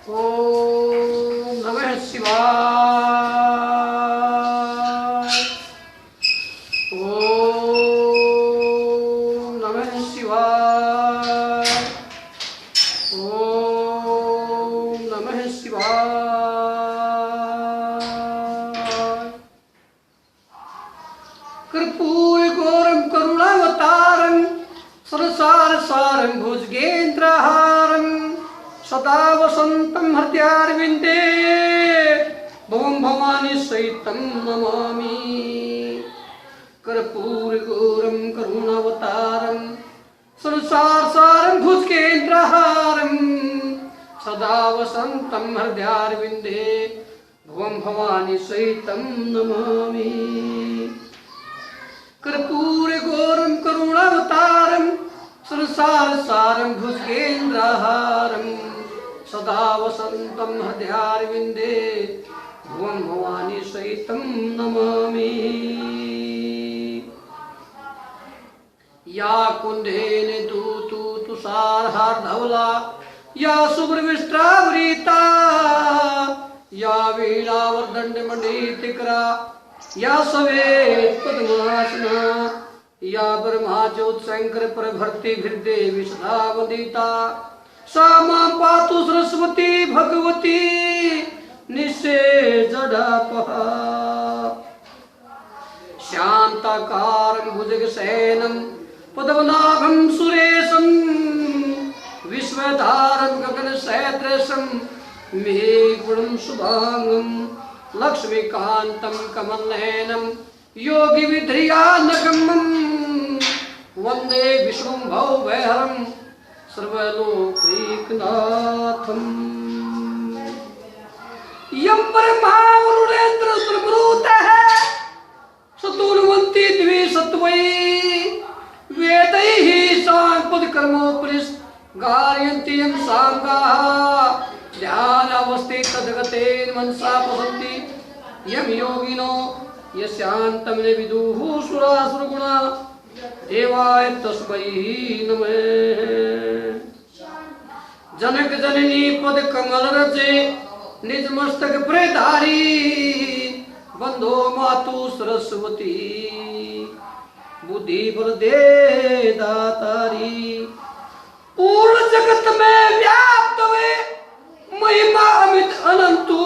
ओम नमः शिवाय। ओम नमः शिवाय। ओम नमः शिवाय। कर्पूर गौरम करुणावतारम संसार सारं भुजगेन्द्रहारं सदा वसन्तं हृदयारविन्दे भवं भवानी सहितं नमामि। कर्पूर गौरम करुणावतारं संसार सारं भुजगेन्द्रहारं सदा वसन्तं हृदयारविन्दे भवं भवानी सहितं नमामि। कर्पूर गौरम करुणावतारम संसार सारं भुजगेन्द्रहारं सदा वसन्तं हृदयारविन्दे भुवं भवानी सहितं नमामि। या कुन्देन दूतु तुषारहार्धवला या शुभ्रविष्ट्रावृता या वीणावर्दण्डमण्डितकरा या सवेत पद्मासना या ब्रह्मा ज्योत शंकर प्रभृति देवी सदा वंदिता सा मां पातु सरस्वती भगवती निःशेषजडापहा। शान्ताकारं भुजगशयनं पद्मनाभं सुरेशं विश्वधारं गगनसदृशं मेघवर्णं शुभांगं लक्ष्मीकान्तं कमलनयनं योगिविद्यानगमं वन्दे विष्णुं भवभयहरं सर्वलोकैकनाथम्। यं परमा वरुणेन्द्र सुरभूतः सतुर्वन्ति द्वे सत्वै वेदैः साङ्गपदकर्मोपनिषत् गायन्ति यं साङ्गाः ध्यानावस्थित तद्गतेन मनसा पसन्ति यं योगिनो यस्यान्तं न विदुः सुरासुरगुणा देवाय तस्मै नमः। जनक जननी पद कमल रचे निज मस्तक प्रेधारी बंधो मातु सरस्वती बुद्धि बल दे दातारी। पूर्ण जगत में व्याप्त हुए महिमा अमित अनंतु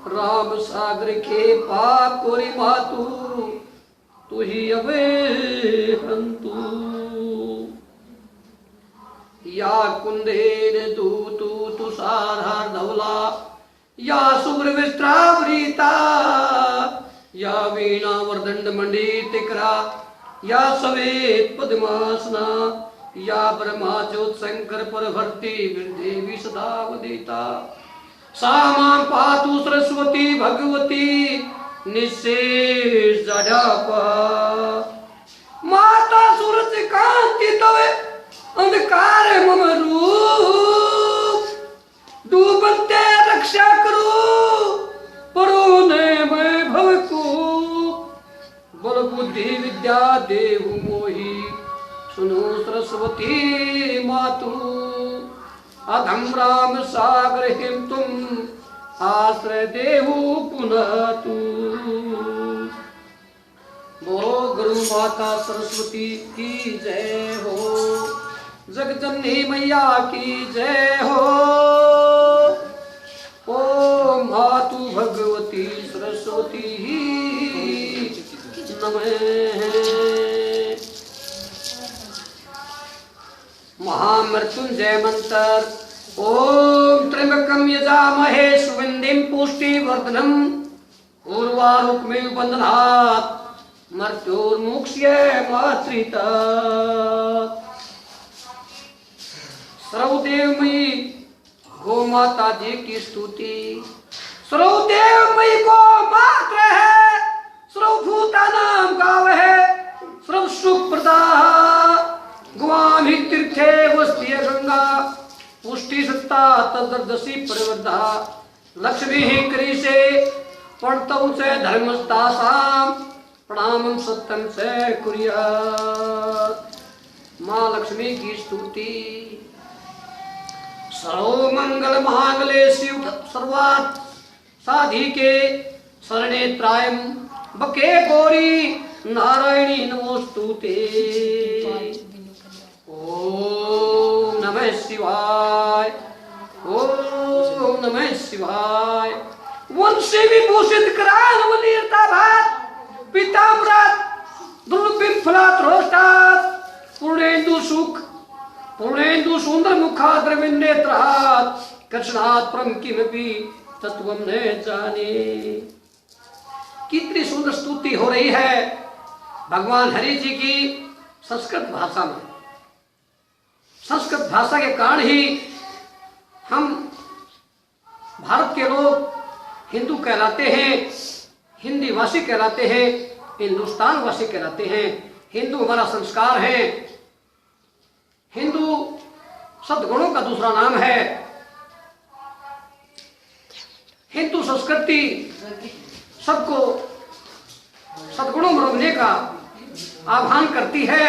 राम सागर के पाप कोरी मातु तू ही अवे हंतु। या कुंदेन दूतु तुषारहार्धवला या शुभ्रविष्ट्रावृता या वीणावर्दण्डमण्डितकरा या सवेत पद्मासना या ब्रह्मा ज्योत शंकर प्रभृति देवी सदा वंदिता सा मां पातु सरस्वती भगवती निःशेषजडापहा। माता सूरज कांति तवे अंधकार मम रूप डूबते रक्षा करो परो ने मैं भव को बल बुद्धि विद्या देहु मोहि सुनो सरस्वती मातु। अधम राम सागर हिम तुम आश्रय देहु पुनः तू। बोलो गुरु माता सरस्वती की जय हो, जगजननी मैया की जय हो। ओ मातु भगवती सरस्वती नमः। महामृत्युंजय मंत्र। ओम त्र्यंबकं यजामहे सुगंधिं पुष्टिवर्धनम् उर्वारुकमिव बन्धनात् मृत्योर्मुक्ष्यमाश्रितात्। सर्वदेवमयी गो माता जी की स्तुति। सर्वदेवमयी गो मात्र है सर्वभूतानां गाव है सर्व सुख प्रदा गुवामि तीर्थे वस्ति गंगा पुष्टि सत्ता तदर्दसी परिवर्धा लक्ष्मी करीसे पढ़तौ से धर्मस्तासाम प्रणामं सत्यम से कुर्यात्। माँ लक्ष्मी की स्तुति। सर्व मंगल मांगल्ये शिव सर्वार्थ साधिके शरणे त्रायं बके गौरी नारायणी नमोस्तुते। ओम नमः शिवाय, ओम नमः शिवाय। वंशी विभूषित कराल वलीरता भात पीताम्बरात दुर्बिम फलात रोष्टात पूर्णेन्दु सुख पूर्णेन्दु सुंदर मुखात द्रविण नेत्रात कृष्णात परम किमपि तत्वम न जाने। कितनी सुंदर स्तुति हो रही है भगवान हरि जी की संस्कृत भाषा में। संस्कृत भाषा के कारण ही हम भारत के लोग हिंदू कहलाते हैं, हिंदी भाषी कहलाते हैं, हिंदुस्तान वासी कहलाते हैं। हिंदू हमारा संस्कार है। हिंदू सद्गुणों का दूसरा नाम है। हिंदू संस्कृति सबको सद्गुणों में रमने का आह्वान करती है।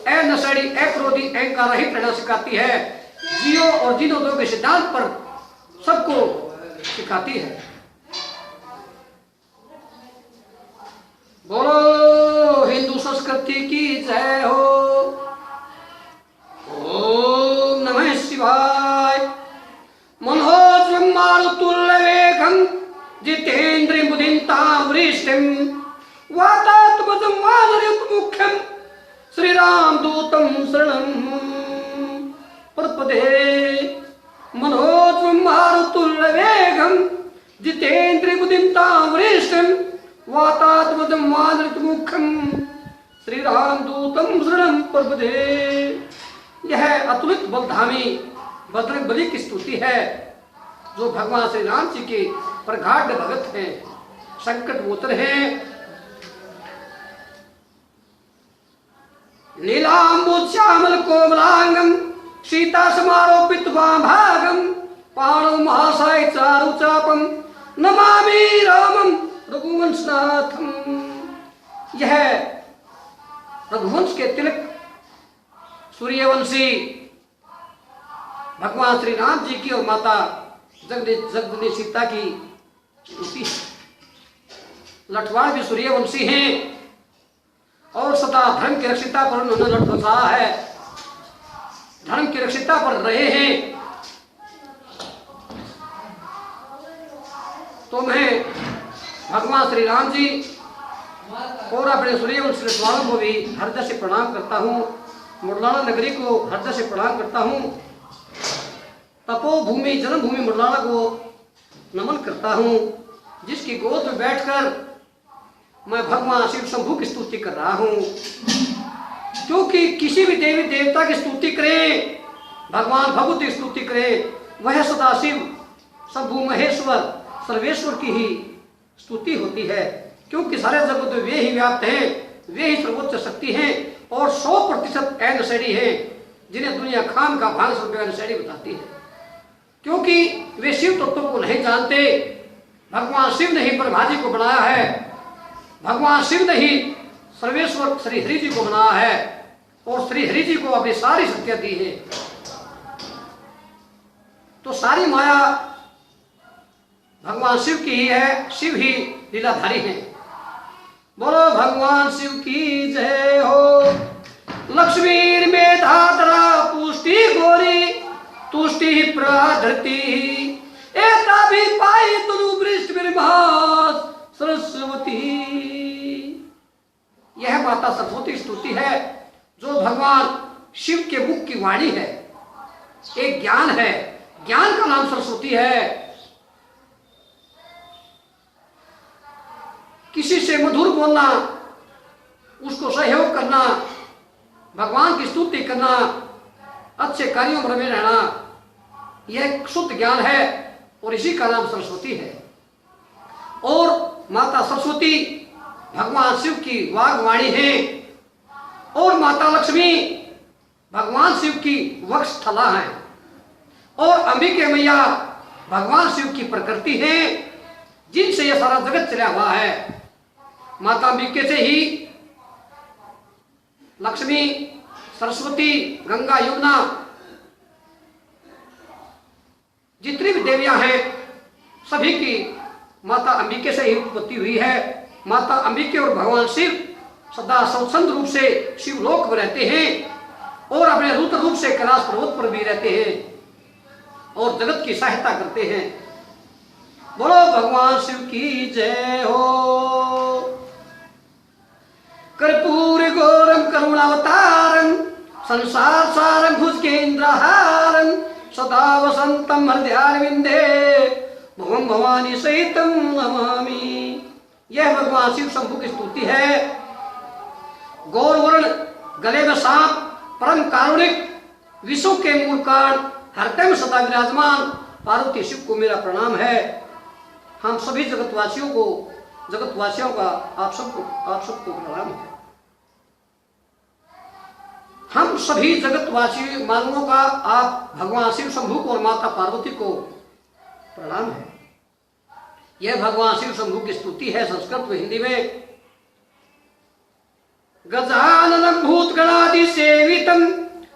ए नशेड़ी, ए क्रोधी, अहंकार रहित रहना सिखाती है। जियो और जीनो दो के सिद्धांत पर सबको सिखाती है। बोलो हिंदू संस्कृति की जय हो। ओम नमः शिवाय। मनोजं मारुतुल्य वेगं जितेन्द्रिय बुद्धिमतां वरिष्ठं वातात्मजं वानरयुतमुख्यं श्रीराम दूतं शरणं प्रपदे। मनोजं मारुतुल्य वेगं जितेन्द्रिय बुद्धिमतां वरिष्ठं वातात्मजं वानरयुतमुख्यं श्रीराम दूतं शरणं प्रपदे। यह अतुलित बलधामी बजरंग बली की स्तुति है, जो भगवान श्री राम जी के प्रगाढ़ भगत हैं, संकट मोचन हैं। नीलांबुश्यामल कोमलांगम सीता समारोपित वामभागम पाणौ महासाय चारु चापम नमामि रामम रघुवंशनाथम। यह रघुवंश के तिलक सूर्यवंशी भगवान श्री राम जी की और माता जगदनी सीता की स्तुति है। लठवाड़ भी सूर्यवंशी हैं और सदा धर्म की रक्षिता पर उन्होंने लठ बसाया है, धर्म की रक्षिता पर रहे हैं। तो मैं भगवान श्री राम जी और अपने सूर्यवंशी लठवाड़ों को भी हृदय से प्रणाम करता हूँ। मुरलाना नगरी को हृदय से प्रणाम करता हूँ। तपोभूमि जन्मभूमि मुरलाना को नमन करता हूँ, जिसकी गोद में बैठकर मैं भगवान शिव शंभू की स्तुति कर रहा हूँ। क्योंकि किसी भी देवी देवता की स्तुति करें, भगवान भगवती की स्तुति करें, वह सदाशिव शंभू महेश्वर सर्वेश्वर की ही स्तुति होती है। क्योंकि सारे जगत में वे ही व्याप्त हैं, वे ही सर्वोच्च शक्ति हैं और 100% नशेड़ी हैं, जिन्हें दुनिया खान का भाग स्वरूप नशेड़ी बताती है। क्योंकि वे शिव तत्व को नहीं जानते। भगवान शिव ने ही ब्रह्मा जी को बनाया है, भगवान शिव ने ही सर्वेश्वर श्री हरि जी को बनाया है और श्री हरि जी को अपनी सारी शक्तियां दी है। तो सारी माया भगवान शिव की ही है, शिव ही लीलाधारी है। बोलो भगवान शिव की जय हो। लक्ष्मी में धातरा पुष्टि गोरी तुष्टि प्राधृति एता भी पाई तुरु वृष्ट विभास सरस्वती। यह माता सरस्वती स्तुति है, जो भगवान शिव के मुख की वाणी है। एक ज्ञान है, ज्ञान का नाम सरस्वती है। किसी से मधुर बोलना, उसको सहयोग करना, भगवान की स्तुति करना, अच्छे कार्यों में रहना, यह एक शुद्ध ज्ञान है और इसी का नाम सरस्वती है। और माता सरस्वती भगवान शिव की वाग्वाणी है और माता लक्ष्मी भगवान शिव की वक्षस्थला है और अंबिके मैया भगवान शिव की प्रकृति है, जिनसे यह सारा जगत चला हुआ है। माता अंबिके से ही लक्ष्मी, सरस्वती, गंगा, यमुना जितनी भी देवियां हैं सभी की माता अंबिके से ही उत्पत्ति हुई है। माता अंबिके और भगवान शिव सदा स्वच्छंद रूप से शिवलोक में रहते हैं और अपने रुद्र रूप से कैलाश पर्वत पर भी रहते हैं और जगत की सहायता करते हैं। बोलो भगवान शिव की जय हो। कर्पूर गौरम करुणावतारम संसार सारम भुजगेन्द्रहारम सदा वसंतम हृदयारविंदे भगवान भवानी सहितम नमामि। यह भगवान शिव शंभु की स्तुति है। गौरवर्ण, गले में सांप, परम कारुणिक, विश्व के मूल कारण, हृदय में सदा विराजमान पार्वती शिव को मेरा प्रणाम है। हम सभी जगतवासियों का आप सबको प्रणाम है। हम सभी जगतवासी मानवों का आप भगवान शिव शंभु को और माता पार्वती को प्रणाम है। यह भगवान शिव शंभु की स्तुति है संस्कृत व हिंदी में। गजाननं भूतगणादि सेवितं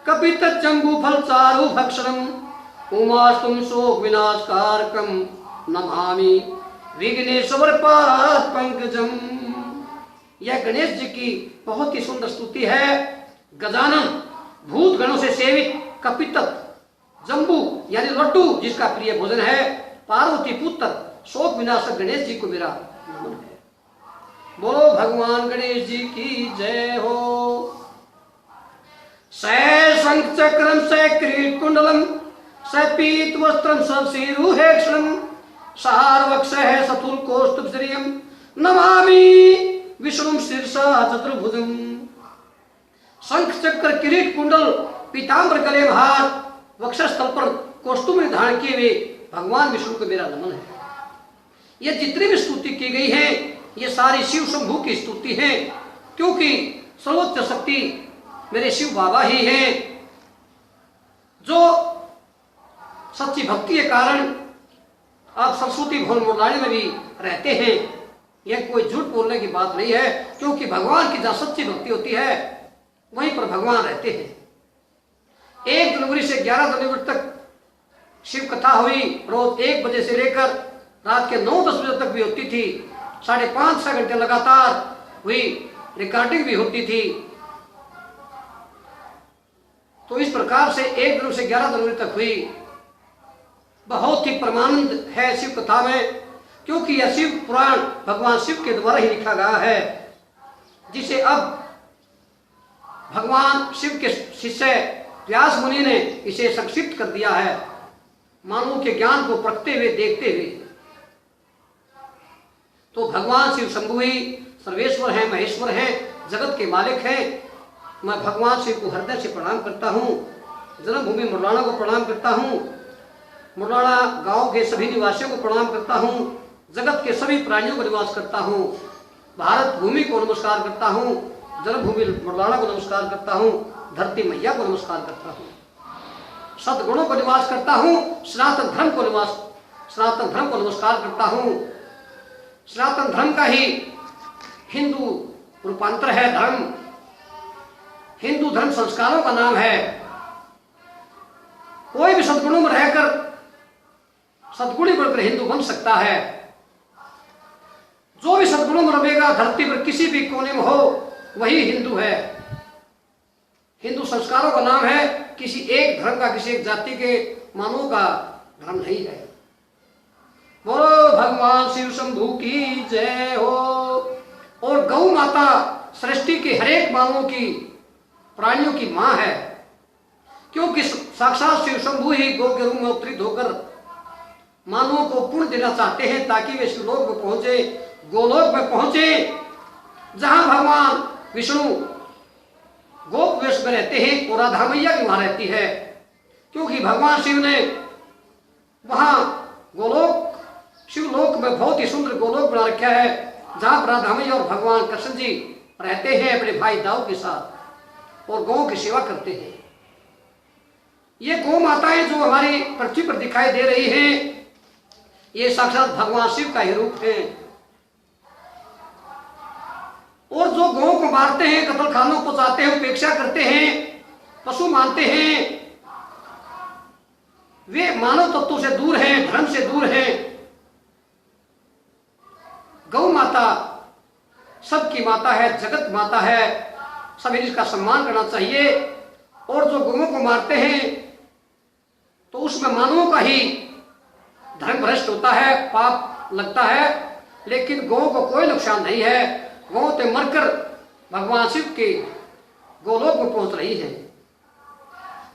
कपित जम्बू फल चारु भक्षणम उमास्तुम शोक विनाशकारकम नमामि विघ्नेश्वर पाद पंकजम। यह गणेश जी की बहुत ही सुंदर स्तुति है। गजानन, भूत गणों से सेवित, कपित, जम्बू यानी लड्डू जिसका प्रिय भोजन है, पार्वती पुत्र, शोक विनाशक गणेश जी को मेरा नमन है। बोलो भगवान गणेश जी की जय हो। सै शंख चक्रम सै किरीट कुंडलम सै पीत वस्त्रम सशिरुहेक्षणम सारवक्षः सतुल कौस्तुभश्रियम नमामि विष्णुम शीर्षा चतुर्भुजम। शंख चक्र किरीट कुंडल पीताम्बर गले में हार, वक्षस्थल पर कौस्तुभ में धारण किए हुए भगवान विष्णु को मेरा नमन है। ये जितनी भी स्तुति की गई है ये सारी शिव शंभु की स्तुति है, क्योंकि सर्वोच्च शक्ति मेरे शिव बाबा ही हैं, जो सच्ची भक्ति के कारण आप सरस्वती भवन मुरलानी में भी रहते हैं। यह कोई झूठ बोलने की बात नहीं है, क्योंकि भगवान की जहां सच्ची भक्ति होती है वहीं पर भगवान रहते हैं। 1 जनवरी से 11 जनवरी तक शिव कथा हुई। रोज 1 बजे से लेकर रात के 9-10 बजे तक भी होती थी। 5.5-6 घंटे लगातार हुई, रिकॉर्डिंग भी होती थी। तो इस प्रकार से 1 जनवरी से 11 जनवरी तक हुई। बहुत ही परमानंद है शिव कथा में, क्योंकि यह शिव पुराण भगवान शिव के द्वारा ही लिखा गया है, जिसे अब भगवान शिव के शिष्य व्यास मुनि ने इसे संक्षिप्त कर दिया है, मानव के ज्ञान को परखते हुए, देखते हुए। तो भगवान शिव शंभु ही सर्वेश्वर हैं, महेश्वर हैं, जगत के मालिक हैं। मैं भगवान शिव को हृदय से प्रणाम करता हूँ। जन्मभूमि मुरलाना को प्रणाम करता हूँ। मुरलाना गांव के सभी निवासियों को प्रणाम करता हूँ। जगत के सभी प्राणियों को निवास करता हूँ। भारत भूमि को नमस्कार करता हूँ। जन्मभूमि मुरलाना को नमस्कार करता हूँ। धरती मैया को नमस्कार करता हूँ। सद्गुणों को निवास करता हूँ। सनातन धर्म को नमस्कार करता हूँ। सनातन धर्म का ही हिंदू रूपांतर है धर्म। हिंदू धर्म संस्कारों का नाम है। कोई भी सद्गुणों में रहकर सद्गुणी बनकर हिंदू बन सकता है। जो भी सद्गुणों में रहेगा धरती पर किसी भी कोने में हो वही हिंदू है। हिंदू संस्कारों का नाम है। किसी एक धर्म का, किसी एक जाति के मानव का धर्म नहीं है। बोलो भगवान शिव शंभु की जय हो। और गौ माता सृष्टि के हरेक मानवों की, प्राणियों की मां है, क्योंकि साक्षात शिव शंभु ही गौ के रूप में अवतरित होकर मानवों को पुण्य देना चाहते हैं, ताकि वे शिवलोक में पहुंचे, गोलोक में पहुंचे, जहां भगवान विष्णु गोप वेश में रहते हैं और राधा मैया भी वहां रहती है। क्योंकि भगवान शिव ने वहां गोलोक, शिवलोक में बहुत ही सुंदर गोलोक बना रखा है, जहां पर राधा मैया और भगवान कृष्ण जी रहते हैं अपने भाई दाऊ के साथ और गौ की सेवा करते हैं। ये गौ माताएं जो हमारी पृथ्वी पर दिखाई दे रही हैं, ये साक्षात भगवान शिव का ही रूप है। और जो गौ को मारते हैं, कत्ल खानों को चाहते हैं, उपेक्षा करते हैं, पशु मानते हैं, वे मानव तत्वों से दूर हैं, धर्म से दूर हैं। गौ माता सबकी माता है, जगत माता है, सभी इसका सम्मान करना चाहिए। और जो गौओं को मारते हैं तो उसमें मानवों का ही धर्म भ्रष्ट होता है, पाप लगता है, लेकिन गौ को कोई नुकसान नहीं है। गौ तो मरकर भगवान शिव के गोलोक में पहुंच रही है,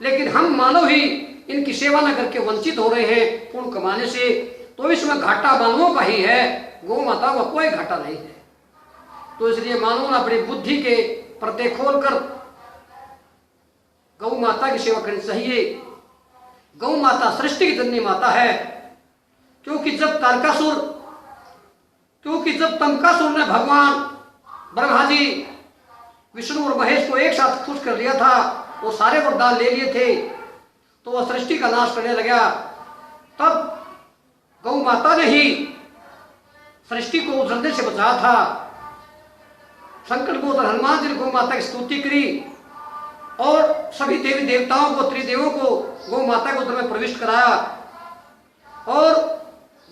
लेकिन हम मानव ही इनकी सेवा न करके वंचित हो रहे हैं पुण्य कमाने से। तो इसमें घाटा मानवों का ही है, गौ माता का कोई घाटा नहीं है। तो इसलिए मानव ने अपनी बुद्धि के पर्दे खोलकर गौ माता की सेवा करनी चाहिए। गौ माता सृष्टि की जननी माता है, क्योंकि जब तमकासुर ने भगवान ब्रह्मा जी, विष्णु और महेश को एक साथ खुश कर लिया था, वो सारे वरदान ले लिए थे, तो वह सृष्टि का नाश करने लगा। तब गौ माता ने ही सृष्टि को उजड़ने से बचाया था। संकट मोचन हनुमान जी ने गौ माता की स्तुति करी और सभी देवी देवताओं को, त्रिदेवों को गौ माता के उदर में प्रविष्ट कराया और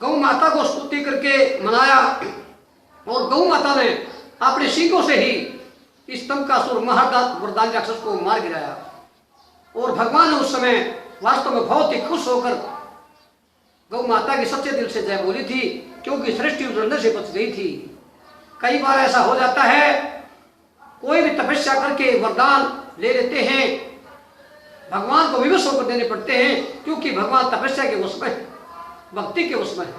गौ माता को स्तुति करके मनाया। और गौ माता ने अपने सींगों से ही इस तमकासुर वरदान राक्षस को मार गिराया। और भगवान ने उस समय वास्तव में बहुत ही खुश होकर गौ माता की सच्चे दिल से जय बोली थी, क्योंकि सृष्टि उजड़ने से बच गई थी। कई बार ऐसा हो जाता है, कोई भी तपस्या करके वरदान ले लेते हैं, भगवान को विवश होकर देने पड़ते हैं, क्योंकि भगवान तपस्या के वश में, भक्ति के वश में है।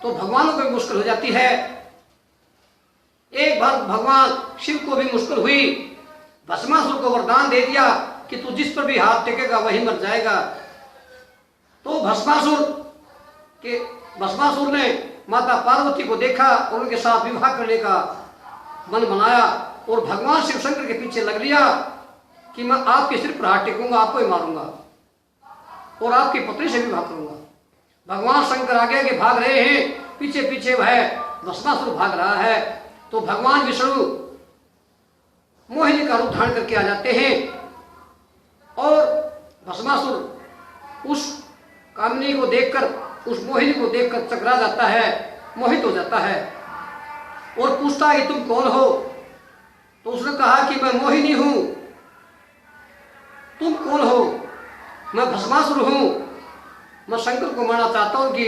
तो भगवानों को भी मुश्किल हो जाती है। एक बार भगवान शिव को भी मुश्किल हुई, भस्मासुर को वरदान दे दिया कि तू जिस पर भी हाथ टेकेगा वही मर जाएगा। तो भस्मासुर ने माता पार्वती को देखा और उनके साथ विवाह करने का मन बनाया और भगवान शिव शंकर के पीछे लग लिया कि मैं आपके सिर पर हाथ टेकूंगा, आपको ही मारूंगा और आपकी पत्नी से विवाह करूंगा। भगवान शंकर आगे आगे भाग रहे हैं, पीछे पीछे वह भस्मासुर भाग रहा है। तो भगवान विष्णु मोहिनी का रूप धारण करके आ जाते हैं और भस्मासुर उस कामिनी को देखकर, उस मोहिनी को देखकर चकरा जाता है, मोहित हो जाता है और पूछता है कि तुम कौन हो। तो उसने कहा कि मैं मोहिनी हूं। तुम कौन हो? मैं भस्मासुर हूं, मैं शंकर को मारना चाहता हूं कि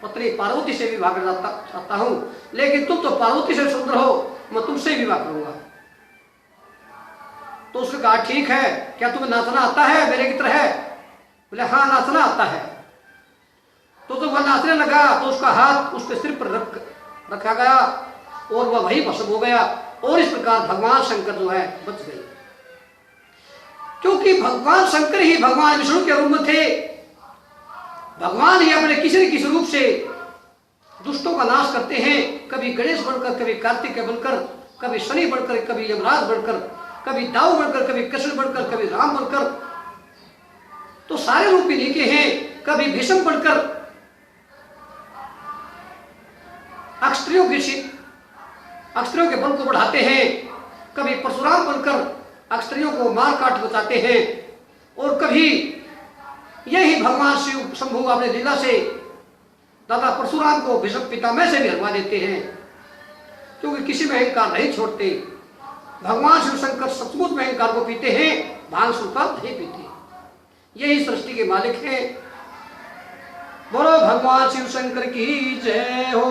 पत्नी पार्वती से विवाह करना चाहता हूं, लेकिन तुम तो पार्वती से सुंदर हो, मैं तुमसे विवाह करूंगा। तो उसने कहा ठीक है, क्या तुम्हें नाचना आता है मेरे की तरह? बोले हाँ नाचना आता है। तो जब वह नाचने लगा तो उसका हाथ उसके सिर पर रखा गया और वह वही भस्म हो गया और इस प्रकार भगवान शंकर जो है बच गए, क्योंकि भगवान शंकर ही भगवान विष्णु के रूप में थे। भगवान ही अपने किसी न किसी रूप से दुष्टों का नाश करते हैं, कभी गणेश बनकर, कभी कार्तिकेय बनकर, कभी शनि बनकर, कभी यमराज बनकर, कभी दाऊ बनकर, कभी कृष्ण बनकर, कभी राम बनकर, तो सारे रूप ही लिखे हैं। कभी भीष्म बनकर अक्षत्रियों के बल को बढ़ाते हैं, कभी परशुराम बनकर अक्षत्रियों को मार काट बचाते हैं, और कभी यही भगवान शिव शंभु अपने लीला से दादा परशुराम को भीष्म पितामह से भी हरवा देते हैं, क्योंकि किसी में अहंकार नहीं छोड़ते। भगवान शिव शंकर सचमुच में अहंकार को पीते हैं, भांग सुल्तान नहीं पीते। यही सृष्टि के मालिक हैं। बोलो भगवान शिव शंकर की जय हो।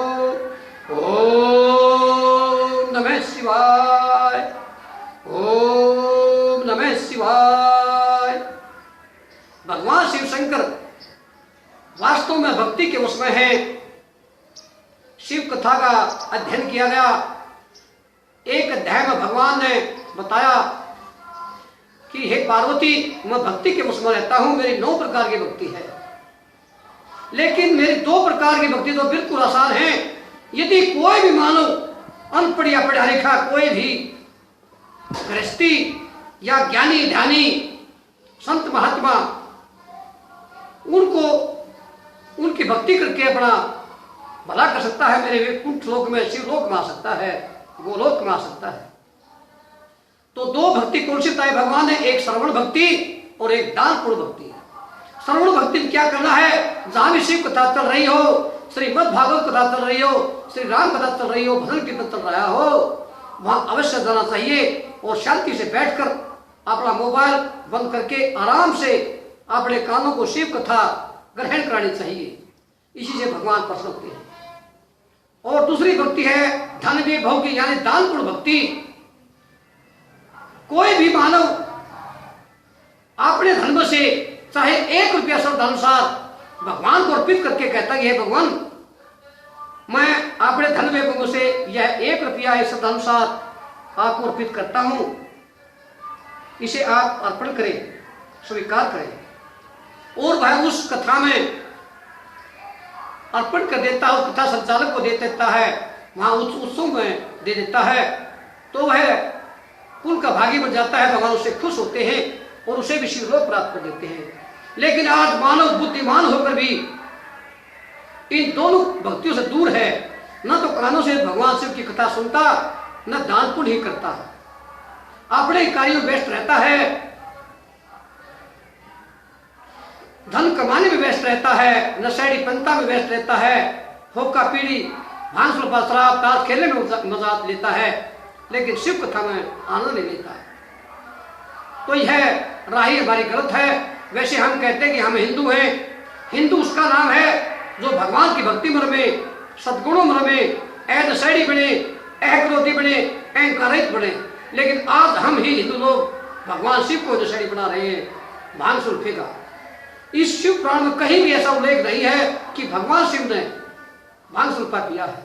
ओम नमः शिवाय, ओम नमः शिवाय। भगवान शिव शंकर वास्तव में भक्ति के वश में है। शिव कथा का अध्ययन किया गया। एक अध्याय में भगवान ने बताया कि हे पार्वती, मैं भक्ति के वश में रहता हूं, मेरी 9 प्रकार की भक्ति है, लेकिन मेरी 2 प्रकार की भक्ति तो बिल्कुल आसान है। यदि कोई भी मानव अनपढ़ या पढ़ा लिखा कोई भी गृहस्थी या ज्ञानी ध्यानी संत महात्मा उनकी भक्ति करके अपना भला कर सकता है, मेरे वैकुंठ लोक में, शिवलोक में आ सकता है, गोलोक में आ सकता है। तो 2 भक्ति कौन सी बताई भगवान ने? एक श्रवण भक्ति और एक दानपूर्ण भक्ति। श्रवण भक्ति में क्या करना है, जहां भी शिव कथा चल रही हो, श्रीमद् भागवत कथा चल रही हो, श्री राम कथा चल रही हो, भजन कीर्तन चल रहा हो, वहां अवश्य जाना चाहिए और शांति से बैठकर अपना मोबाइल बंद करके आराम से अपने कानों को शिव कथा ग्रहण करानी चाहिए। इसी से भगवान प्रसन्न होते हैं। और दूसरी भक्ति है धन भाव की, यानी दानपूर्ण भक्ति। कोई भी मानव अपने धर्म से चाहे 1 रुपया श्रद्धानुसार भगवान को अर्पित करके कहता है, हे भगवान, मैं अपने धन में से यह 1 रुपया श्रद्धानुसार आपको अर्पित करता हूं, इसे आप अर्पण करें, स्वीकार करें। और वह उस कथा में अर्पण कर देता है, उस कथा संचालक को दे देता है, वहां उस उत्सव में दे देता है, तो वह कुल का भागी बन जाता है। भगवान उससे खुश होते हैं और उसे भी शिवलोक प्राप्त कर देते हैं। लेकिन आज मानव बुद्धिमान होकर भी इन दोनों भक्तियों से दूर है, न तो कानों से भगवान शिव की कथा सुनता, न दान पुण्य ही करता, अपने कार्यों में व्यस्त रहता है, धन कमाने में व्यस्त रहता है, नशेड़ी पंथा में व्यस्त रहता है, होका पीढ़ी भांग सुलफा शराब ताश खेलने में मजा लेता है, लेकिन शिव कथा में आनंद नहीं लेता है। तो यह राही हमारी गलत है। वैसे हम कहते हैं कि हम हिंदू हैं, हिंदू उसका नाम है जो भगवान की भक्ति में रमे, सद्गुणों में रमे, नशेड़ी बने, क्रोधी बने, अहंकारहित बने। लेकिन आज हम ही हिंदू लोग भगवान शिव को नशेड़ी बना रहे हैं भांग सुल्फे का। इस शिव पुराण में कहीं भी ऐसा उल्लेख नहीं है कि भगवान शिव ने भांग सुल्फा किया है,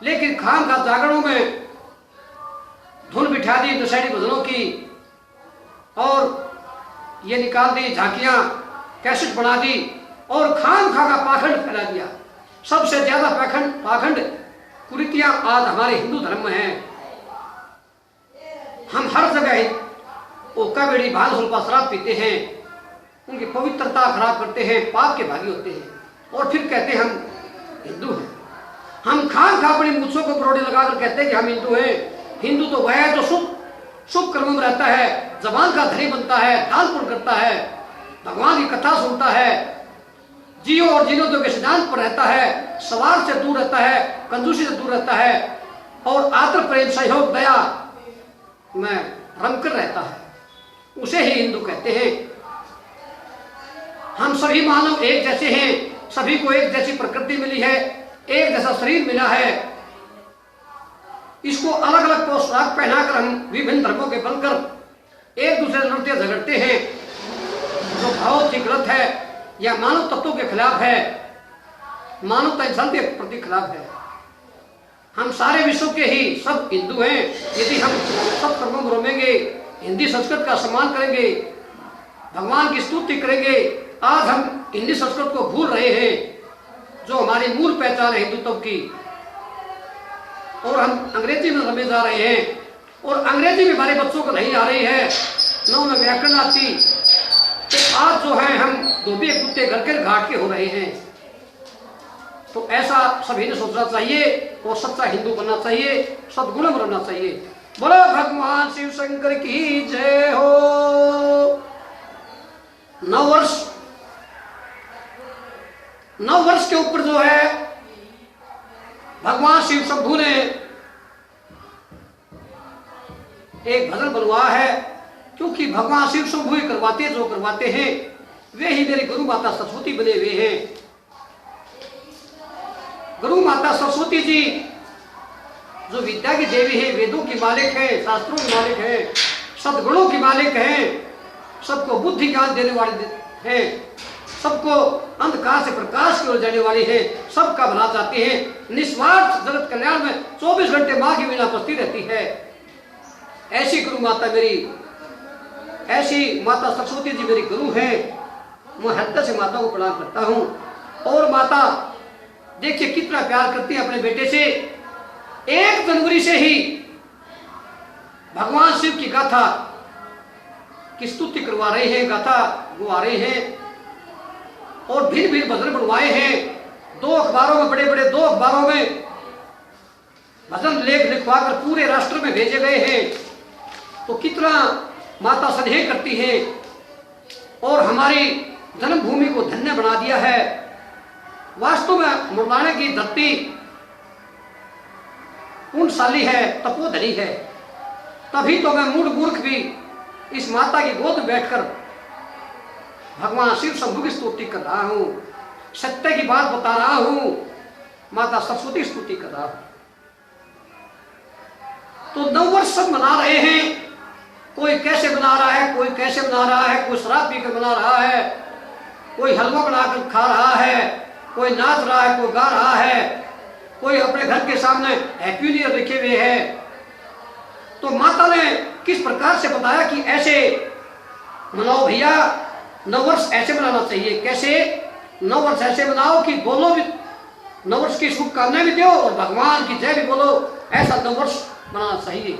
लेकिन खाम खा जागरणों में धुन बिठा दी नशेड़ी भजनों की, और ये निकाल दी झांकियां, कैसेट बना दी, और खाम खा का पाखंड फैला दिया। सबसे ज्यादा पाखंड कुरीतियां आज हमारे हिंदू धर्म में हैं। हम हर जगह ओका बेड़ी भांग सुल्फा शराब पीते हैं, उनकी पवित्रता खराब करते हैं, पाप के भागी होते हैं, और फिर कहते हैं हम हिंदू हैं। हम खाम खा अपनी मूछों को बरोड़े लगाकर कहते हैं कि हम हिंदू हैं। हिंदू तो वह है जो शुभ कर्मों में रहता है, जबान का धनी बनता है, दान पुण्य करता है, भगवान की कथा सुनता है, जियो और जीनो के सिद्धांत पर रहता है, सवार से दूर रहता है, कंजूसी से दूर रहता है, और आदर प्रेम सहयोग दया में रमकर रहता है, उसे ही हिंदू कहते हैं। हम सभी मानव एक जैसे हैं, सभी को एक जैसी प्रकृति मिली है, एक जैसा शरीर मिला है। इसको अलग अलग पोशाक पहनाकर हम विभिन्न धर्मों के बनकर एक दूसरे से लड़ते झगड़ते हैं, जो बहुत ही गलत है, यह मानव तत्वों के खिलाफ है, मानवता इंसान के प्रति खिलाफ है। हम सारे विश्व के ही सब हिंदू हैं। यदि हम सब कर्मों में रमेंगे, हिंदी संस्कृत का सम्मान करेंगे, भगवान की स्तुति करेंगे, आज हम हिंदी संस्कृत को भूल रहे हैं जो हमारी मूल पहचान है हिंदुत्व की, और हम अंग्रेजी में रमे जा रहे हैं, और अंग्रेजी भी हमारे बच्चों को नहीं आ रही है, न उन्हें व्याकरण आती। तो आज जो है हम धोबी कुत्ते घर के घाट के हो रहे हैं। तो ऐसा सभी ने सोचना चाहिए और सच्चा हिंदू बनना चाहिए, सद्गुण में रहना चाहिए। बोलो भगवान शिव शंकर की जय हो। नौ वर्ष के ऊपर जो है भगवान शिव शंभू ने एक भजन बनवाया है, क्योंकि भगवान शिव शंभू ही करवाते जो करवाते हैं, वे ही मेरी गुरु माता सरस्वती बने हुए हैं। गुरु माता सरस्वती जी जो विद्या की देवी है, वेदों की मालिक है, शास्त्रों की मालिक है, सद्गुणों की मालिक है, सबको बुद्धि ज्ञान देने वाली है, सबको अंधकार से प्रकाश की ओर जाने वाली है, सबका भला चाहती है, निस्वार्थ जगत कल्याण में 24 घंटे मां की वीणा बजती रहती है। ऐसी गुरु माता मेरी, ऐसी माता सरस्वती जी मेरी गुरु है। मैं हृदय से माता को प्रणाम करता हूँ। और माता देखिए कितना प्यार करती है अपने बेटे से। 1 जनवरी से ही भगवान शिव की गाथा की स्तुति करवा रहे हैं, गाथा गुआ रहे हैं, और भिन्न भिन्न भजन बनवाए हैं। 2 अखबारों में, बड़े बड़े 2 अखबारों में भजन लेख लिखवाकर पूरे राष्ट्र में भेजे गए हैं। तो कितना माता स्नेह करती है। और हमारी जन्मभूमि को धन्य बना दिया है। वास्तव में मुरलाने की धरती पुण्यशाली है, तपोधनी है। तभी तो मैं मूढ़ मूर्ख भी इस माता की गोद में बैठकर भगवान शिव शंभु की स्तुति कर रहा हूं, सत्य की बात बता रहा हूं, माता सरस्वती की स्तुति कर रहा हूं। तो नववर्ष सब मना रहे हैं, कोई कैसे बना रहा है, कोई कैसे बना रहा है, कोई शराब पीकर बना रहा है, कोई हलवा बनाकर खा रहा है, कोई नाच रहा है, कोई गा रहा है, कोई अपने घर के सामने हैप्पी न्यू ईयर लिखे हुए है। तो माता ने किस प्रकार से बताया कि ऐसे मनाओ भैया, नववर्ष ऐसे मनाना चाहिए। कैसे? नववर्ष ऐसे मनाओ कि बोलो भी, नववर्ष की शुभकामनाएं भी दो और भगवान की जय भी बोलो। ऐसा नववर्ष मनाना चाहिए।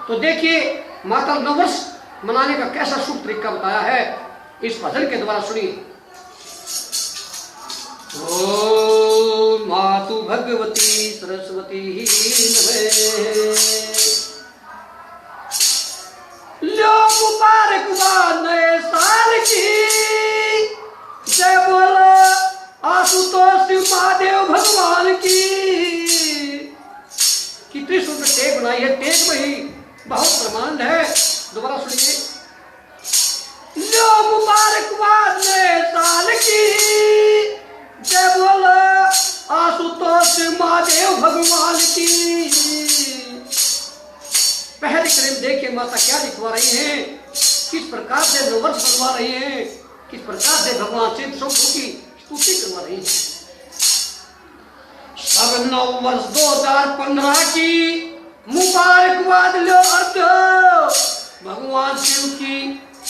तो देखिए माता नववर्ष मनाने का कैसा शुभ तरीका बताया है, इस भजन के द्वारा सुनिए। ओम मातु भगवती सरस्वती नमः। लो मुबारकबाद नए साल की, जय बोलो आशुतोष महादेव भगवान की। कितनी सुंदर टेक बनाई है, टेक में ही बहुत प्रमाण है। दोबारा सुनिए। लो मुबारकबाद नए साल की, जय बोलो आशुतोष महादेव भगवान की। पहले क्रम देखिए माता क्या लिखवा रही हैं, किस प्रकार से नववर्ष बनवा रही हैं, किस प्रकार से भगवान शिव शंभु की स्तुति करवा रही हैं। सब नववर्ष 2015 की मुबारकबाद लो अर्थ, भगवान शिव की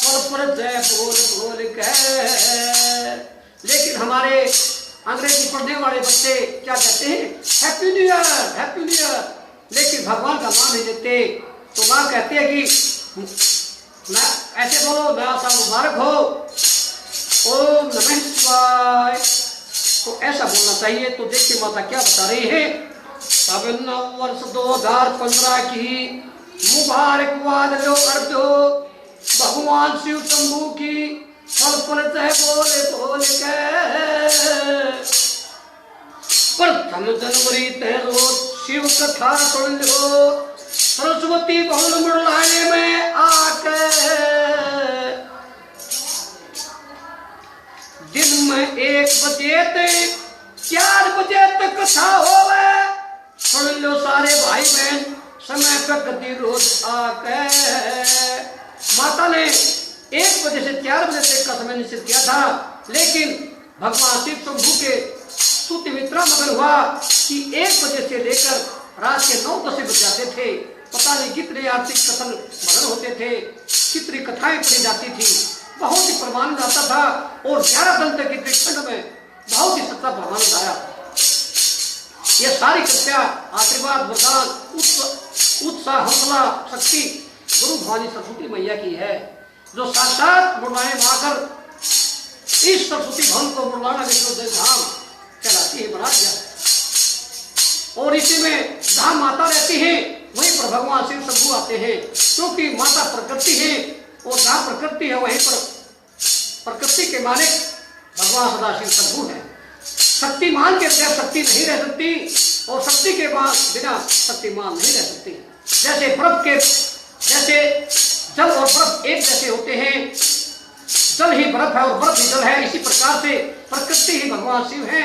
पर जय बोल बोल कह। लेकिन हमारे अंग्रेजी पढ़ने वाले बच्चे क्या कहते हैं? Happy new year, happy new year. लेकिन भगवान का नाम नहीं लेते। तो माँ कहती है कि ऐसे बोलो, नया साल मुबारक हो, ओम नमः शिवाय। तो ऐसा बोलना चाहिए। तो देखिए माता क्या बता रही है। सब नववर्ष 2015 की मुबारकबाद लो अर्जो, भगवान शिव शंभु की फल फल जय बोले बोल के। प्रथम जनवरी ते रोज शिव कथा सुन लो, सरस्वती भवन मुरलाने में आके। दिन में 1 बजे तक 4 बजे तक कथा होवे, सुन लो सारे भाई बहन समय पर गति रोज आके। माता ने 1 बजे से 4 बजे तक का समय निश्चित किया था, लेकिन भगवान शिव शंभु के स्तुति में इतना मगन हुआ कि 1 बजे से लेकर रात के 9-10 बज जाते थे। पता नहीं कितने आर्थिक कथन मगन होते थे, कितनी कथाएं पढ़ी जाती थी, बहुत ही प्रमाण आता था। और 11 दिन तक इतने ठंड में बहुत ही सच्चा प्रमाण आया। ये सारी कृपया आशीर्वाद वरदान उत्साह हौसला शक्ति गुरु भवानी सरस्वती मैया की है, जो साक्षात मुरलाने में आकर इस सरस्वती भवन को मुरलाना विश्वोदय धाम कहलाती है बना दिया। और इसी में जहाँ माता रहती है वहीं पर भगवान शिव शंभु आते हैं, क्योंकि माता प्रकृति है और जहाँ प्रकृति है वहीं पर प्रकृति के मालिक भगवान सदाशिव शंभु है। शक्तिमान के बगैर शक्ति नहीं रह सकती और शक्ति के बिना शक्तिमान नहीं रह सकती। जैसे बर्फ के, जैसे जल और बर्फ एक जैसे होते हैं, जल ही बर्फ है और बर्फ ही जल है, इसी प्रकार से प्रकृति ही भगवान शिव है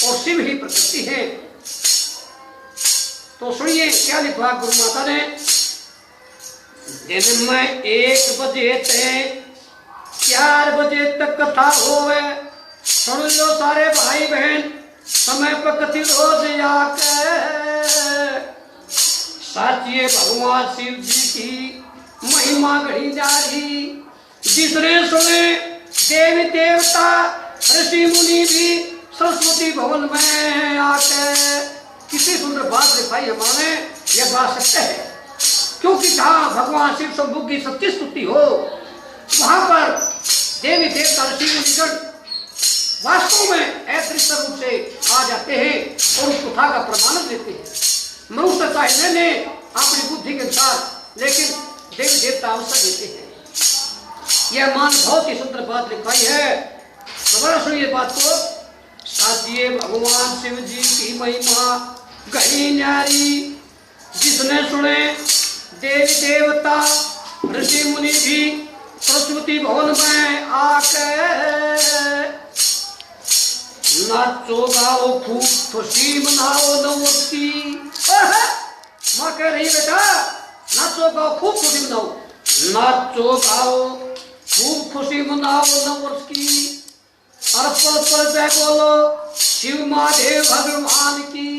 और शिव ही प्रकृति है। तो सुनिए क्या लिखा गुरु माता ने। दिन में 1 बजे से 4 बजे तक कथा होवे, सुन लो सारे भाई बहन समय पर कथि रोज आके। साचिए भगवान शिव जी की महिमा गढ़ी जा रही, जिसने सुने देवी देवता ऋषि मुनि भी सरस्वती भवन में आके। कितनी सुंदर बात लिखाई हमारे, यह बात सत्य है। क्योंकि जहाँ भगवान शिव शंभु की सच्ची स्तुति हो वहां पर देवी देवता ऋषि मुनिगण वास्तव में अदृश्य रूप से आ जाते हैं और उस कथा का प्रमाण देते हैं। मनुष्य चाहे ने अपनी बुद्धि के अनुसार, लेकिन देवी देवता अवसर देते हैं। यह मान बहुत ही सुंदर बात लिखाई है। दोबारा सुनिए बात को। साजिए भगवान शिव जी की महिमा गई न्यारी, जिसने सुने देवी देवता ऋषि मुनि भी सरस्वती भवन में आकर। नाचो गाओ खूब खुशी मनाओ नववर्षी। माँ कह रही बेटा नाचो गाओ खूब खुशी मनाओ, नाचो गाओ खूब खुशी मनाओ नववर्ष की। और पल पल जय बोलो शिव महादेव भगवान की,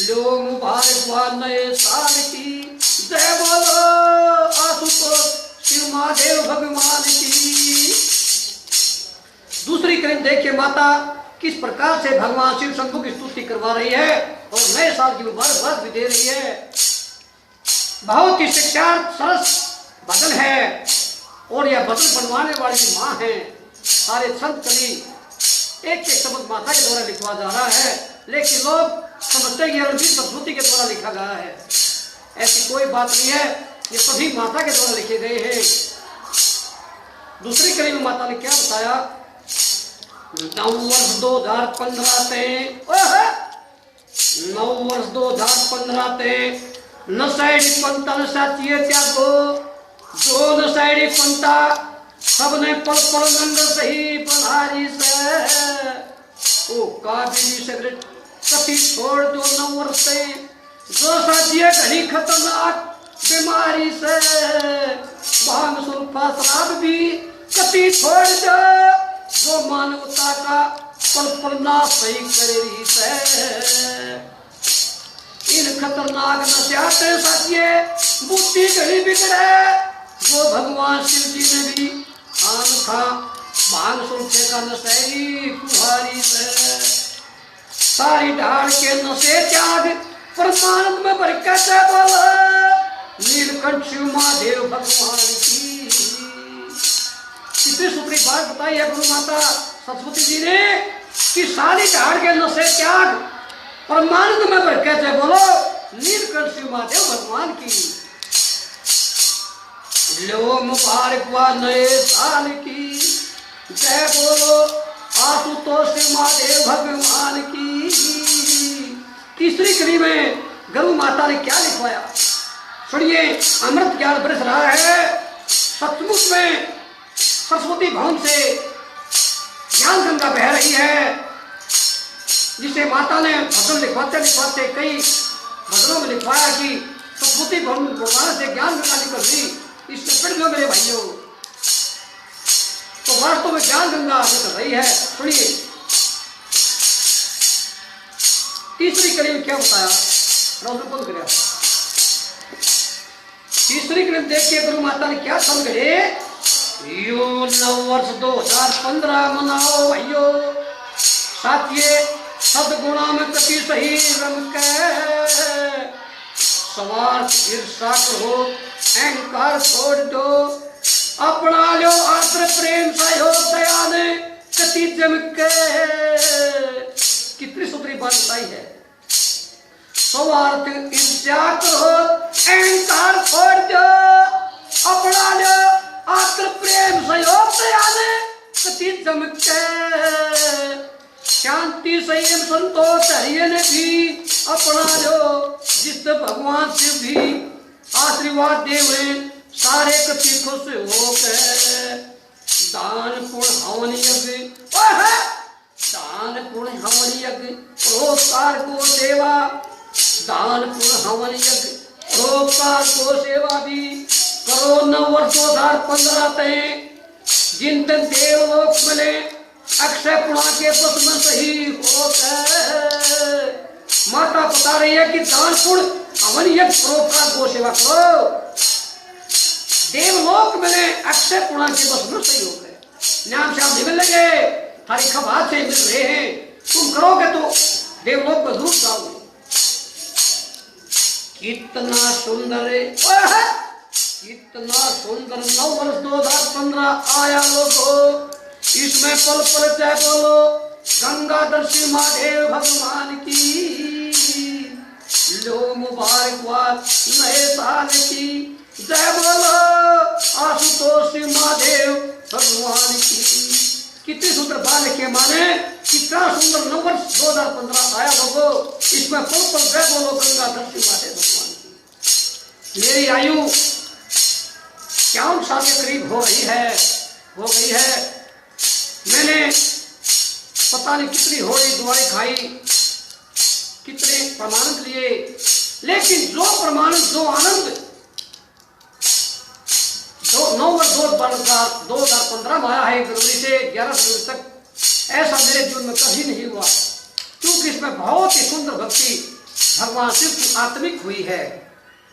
लो मुबारक नए साल की। जय बोलो आशुतोष शिव महादेव भगवान की। दूसरी करीब देखिए माता किस प्रकार से भगवान शिव शंभू की स्तुति करवा रही है और नए साल की मुबारकबाद भी दे रही है। बहुत ही शिक्षार्थ सरस भजन है और यह भजन बनवाने वाली माँ है। सारे संत कवि एक एक शब्द माता के द्वारा लिखवा जा रहा है, लेकिन लोग समझते हैं कि सरस्वती के द्वारा लिखा गया है। ऐसी कोई बात नहीं है, ये सभी माता के द्वारा लिखे गए हैं। दूसरी कड़ी में माता ने क्या बताया? नववर्ष 2015 ते 2015 ते नशैड़ी पंथा नशाचिए त्यागो, जो नशैड़ी पंथा सबने पल पल नंगर सही पधारी से। ओ काबिली सिगरेट कति छोड़ दो नववर्ष से, जो साजिए घनी खतरनाक बीमारी से। भांग सुल्फा शराब भी कति छोड़ दो, जो मानवता का पल पल नाश सही करेगी से। इन खतरनाक नशा से साजिए बुद्धि घनी बिगड़े, जो भगवान शिव जी ने भी आन खा भांग सुल्फे का नशेरी कुहारी से। सारी ढाल के नशे त्याग परमानंद में बरकत बोलो, नीलकंठ शिव महादेव भगवान की। कितनी सुपरी बात बताई है गुरु माता सरस्वती जी ने कि सारी ढाल के नशे त्याग परमानंद में बरकत है बोलो, नीलकंठ शिव महादेव भगवान की। लो मुबारकबाद नए साल की। जय बोलो आशुतोष शिव महादेव भगवान की। तीसरी कड़ी में गुरु माता ने क्या लिखवाया सुनिए। अमृत ज्ञान बरस रहा है, सचमुच में सरस्वती भवन से ज्ञान गंगा बह रही है, जिसे माता ने भजन लिखवाते लिखवाते कई भजनों में लिखवाया कि सरस्वती भवन गुरुद्वारा से ज्ञान गंगा निकल रही। इसमें पढ़ लो मेरे भाइयों, तो वास्तव में ज्ञान गंगा निकल रही है। सुनिए तीसरी कड़ी में क्या बताया, कौन करेगा? तीसरी कड़ी में देखिए गुरु माता ने क्या समझे। यो नववर्ष 2015 मनाओ भाइयों, साथिये सदगुणा में कति सही रम के। स्वार्थ ईर्षा करो अहंकार छोड़ दो, अपना लो आत्र प्रेम सहयोग दया ने कति चमके। कितनी सुंदर बात बताई है। स्वार्थ ईर्षा करो अहंकार छोड़ दो, अपना लो आत्र प्रेम सहयोग दया ने कति चमके। शांति संयम संतोष हरिय ने भी अपना लो, जिससे भगवान शिव भी आशीर्वाद देवे सारे कति खुश हो गए। दान पुण्य हवन यज्ञ, दान पुण्य हवन यज्ञ परोपकार को सेवा, दान पुण्य हवन यज्ञ परोपकार को सेवा भी करो। नववर्ष 2015 तय जिन तक देवलोक मिले अक्षय पुणा के प्रश्न सही हो गए। माता बता रही है कि दान पुण्य हवन यज्ञ परोपकार गो सेवा करो, देवलोक मिले अक्षय पुणा के प्रश्न सही हो गए। नाम से आप निकल लगे, थारी खबर से मिल रहे हैं, तुम करोगे तो देवलोक में जरूर जाओगे। कितना सुंदर कितना सुंदर नववर्ष 2015 आया लोगों, इसमें पल पल जय बोलो गंगाधर शिव महादेव भगवान की। लो मुबारकबाद नए साल की। जय बोलो आशुतोष महादेव भगवान की। कितने सुंदर बाल के माने, कितना सुंदर नववर्ष 2015 आया लोगों, इसमें पल पल जय बोलो गंगाधर सिंह महादेव भगवान की। मेरी आयु 51 साल के करीब हो गई है। मैंने पता नहीं कितनी होली दुआएं खाई, कितने प्रमाणित लिए, लेकिन जो प्रमाणित, जो आनंद 9 वर्ष 2015 में आया है, जनवरी से 11 फरवरी तक, ऐसा मेरे जीवन में कभी नहीं हुआ, क्योंकि इसमें बहुत ही सुंदर भक्ति भगवान शिव की आत्मिक हुई है।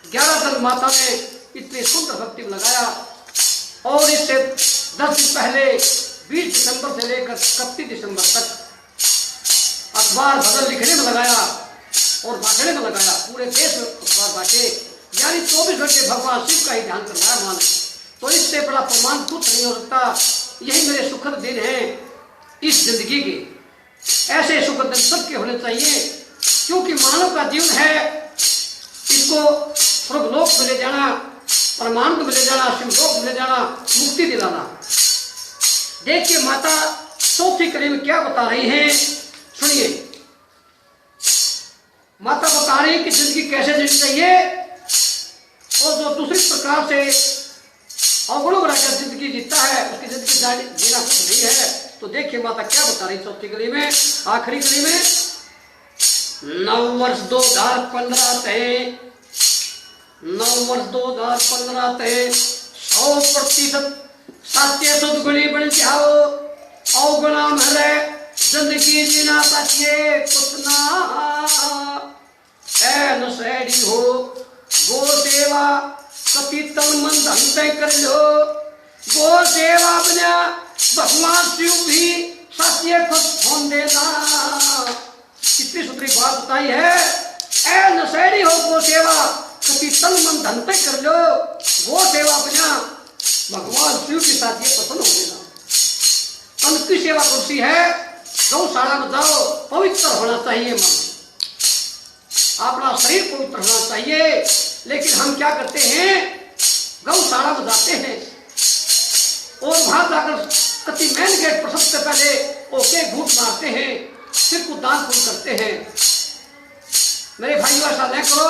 11 दिन माता ने इतनी सुंदर भक्ति में लगाया, और इससे 10 दिन पहले 20 दिसंबर से लेकर 31 दिसंबर तक अखबार भजन लिखने में लगाया और बांटने में लगाया। पूरे देश में अखबार बांटे, यानी 24 घंटे भगवान शिव का ही ध्यान करवाया मान। तो इससे बड़ा प्रमाण कुछ नहीं हो सकता। यही मेरे सुखद दिन हैं इस जिंदगी के। ऐसे सुखद दिन सबके होने चाहिए, क्योंकि मानव का जीवन है, इसको स्वर्गलोक में ले जाना, परमानंद में ले जाना, शिवलोक में ले जाना, मुक्ति दिलाना। देखिए माता चौथी कड़ी में क्या बता रही हैं, सुनिए। माता बता रही है कि जिंदगी कैसे जीनी चाहिए, और जो दूसरी प्रकार से अवगुणों बनाकर जिंदगी जीता है, उसकी जिंदगी जीना कुछ नहीं है। तो देखिए माता क्या बता रही चौथी कड़ी में, आखिरी कड़ी में। 9 वर्ष 2015 थे, 9 वर्ष 2015 थे 100% सत्य शुद्ध गुणी बन जाओ, अवगुणा मरे जिंदगी जीना चाहिए कुछ ना। ऐ नशेड़ी हो गो सेवा, कति तन मन धन तय कर लो, गो सेवा बना भगवान शिव भी सत्य खुद फोन देना। कितनी सुंदरी बात बताई है। ऐ नशेड़ी हो गो सेवा, कति तन मन धन तय कर लो, गो सेवा बना भगवान शिव के साथ ये प्रसन्न हो देना। तन की सेवा कुर्सी है, गौशाला में जाओ, पवित्र होना चाहिए मन, अपना शरीर पवित्र होना चाहिए। लेकिन हम क्या करते हैं, गौशाला में जाते हैं और वहां जाकर कति मेन गेट पर सबसे पहले ओके घूट मारते हैं, सिर को दान पुण्य करते हैं। मेरे भाइयों ऐसा न करो,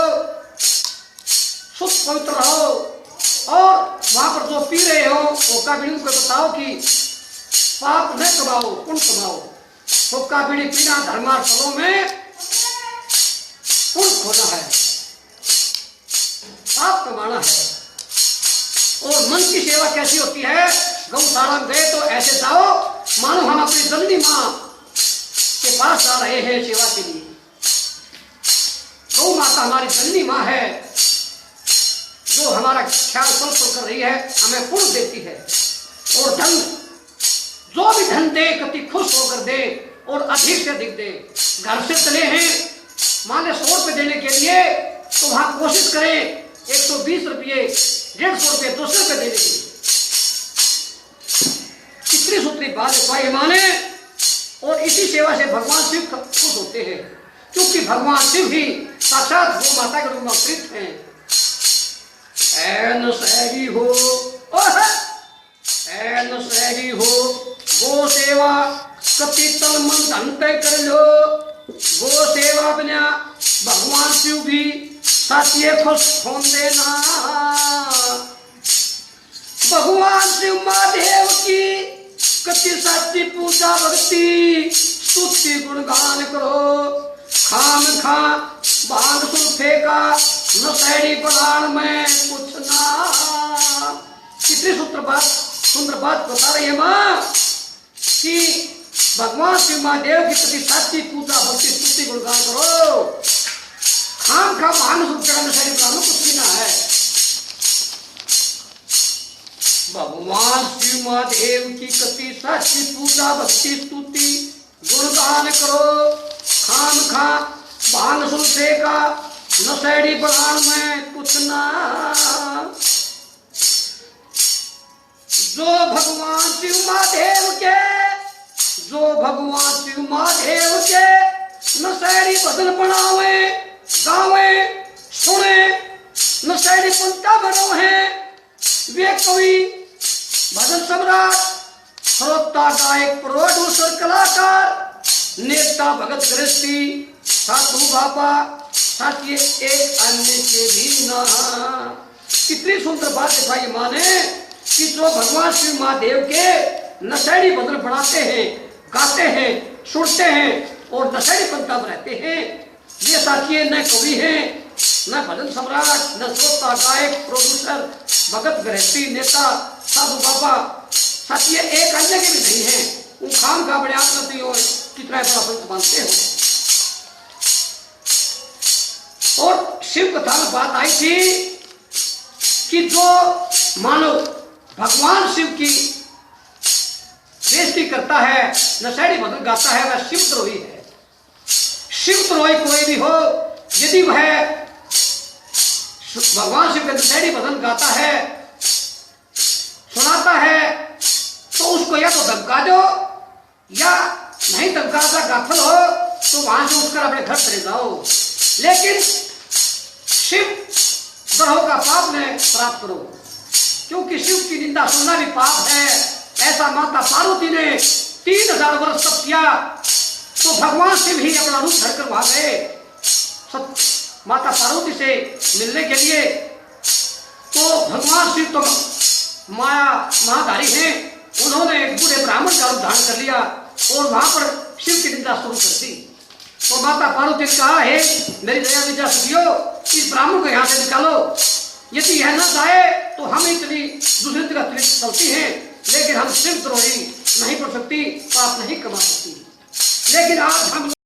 शुद्ध पवित्र रहो, और वहां पर जो पी रहे हो ओका बीड़ी को बताओ कि पाप न कमाओ, पुण्य कमाओ। हुक्का बीड़ी पीना धर्मार्थ फलों में पुण्य खोना है, पाप कमाना है। और मन की सेवा कैसी होती है, गौशाला में गए तो ऐसे जाओ मानो हम अपनी जननी माँ के पास जा रहे हैं सेवा के लिए। गौ माता हमारी जननी माँ है, जो हमारा ख्याल सब कर रही है, हमें पुण्य देती है। और धन, जो भी धन दे कति खुश होकर दे, और अधिक से अधिक दे। घर से चले हैं मान ले 100 रुपये देने के लिए, तो वहां कोशिश करें 120 रुपये, 150 रुपये, 200 रुपये देने के लिए। कितनी सूत्री बात है माने। और इसी सेवा से भगवान शिव खुश होते हैं, क्योंकि भगवान शिव ही साक्षात गौ माता के रूप में अवतरित हैं। ऐन सहरी हो, ऐन सहरी हो गो सेवा, कति तन मन धन तय कर लो, गो सेवा बिना भगवान शिव भी सत्य खुश होन देना। भगवान शिव महादेव की कति सच्ची पूजा भक्ति स्तुति गुणगान करो, खाम खा भांग सुल्फे का नशेड़ी पराण में कुछ ना। कितनी सुंदर बात बता रही है माँ कि भगवान शिव महादेव की कति सच्ची पूजा भक्ति स्तुति गुणगान करो, खाम खा भांग सुल्फे का नशेड़ी पराण में कुछ भी ना है। भगवान शिव महादेव की कति सच्ची पूजा भक्ति स्तुति गुणगान करो, खाम खा भांग सुल्फे का नशेड़ी पराण में कुछ ना। जो भगवान शिव महादेव के, जो भगवान शिव महादेव के नशेड़ी भजन बनावे गावे सुने, नशेड़ी पंथा बनो है वे कवि भजन सम्राट श्रोता गायक प्रोड्यूसर कलाकार नेता भगत गृहस्थी साधु बाबा साथी एक अन्य से भी ना। कितनी सुंदर बात है भाई माँ ने कि जो भगवान शिव महादेव के नशेड़ी भजन बनाते हैं, गाते हैं, सुनते हैं और नशेड़ी पंथा बनाते हैं। ये साथी न कवि हैं, न भजन सम्राट, न श्रोता गायक प्रोड्यूसर भगत गृहस्थी नेता साधु बाबा साथी एक अन्य के भी नहीं है। वो खाम का बड़े आप करती हो कितना बड़ा संत मानते हो। और शिव कथा में बात आई थी कि जो मानव भगवान शिव की बेइज्जती करता है, नशेड़ी भजन गाता है, वह शिवद्रोही है। शिवद्रोही कोई भी हो, यदि वह भगवान शिव के नशेड़ी भजन गाता है, सुनाता है, तो उसको या तो धमका दो या नहीं धमकाता गाफल हो तो वहां से उठकर अपने घर चले जाओ। लेकिन शिव द्रोह का पाप न प्राप्त करो, क्योंकि शिव की निंदा सुनना भी पाप है। ऐसा माता पार्वती ने 3000 वर्ष तप किया तो भगवान शिव ही अपना रूप धरकर वहां गए माता पार्वती से मिलने के लिए। तो भगवान शिव तो माया महाधारी हैं, उन्होंने एक बूढ़े ब्राह्मण का रूप धारण कर लिया और वहां पर शिव की निंदा शुरू कर दी। तो माता पार्वती ने कहा है मेरी दया विद्या सुखियो, इस ब्राह्मण को यहाँ से निकालो, यदि यह न जाए तो हम ही चली दूसरी जगह चलती हैं, लेकिन हम शिव द्रोही नहीं कर सकती, पाप नहीं कमा सकती। लेकिन आज हम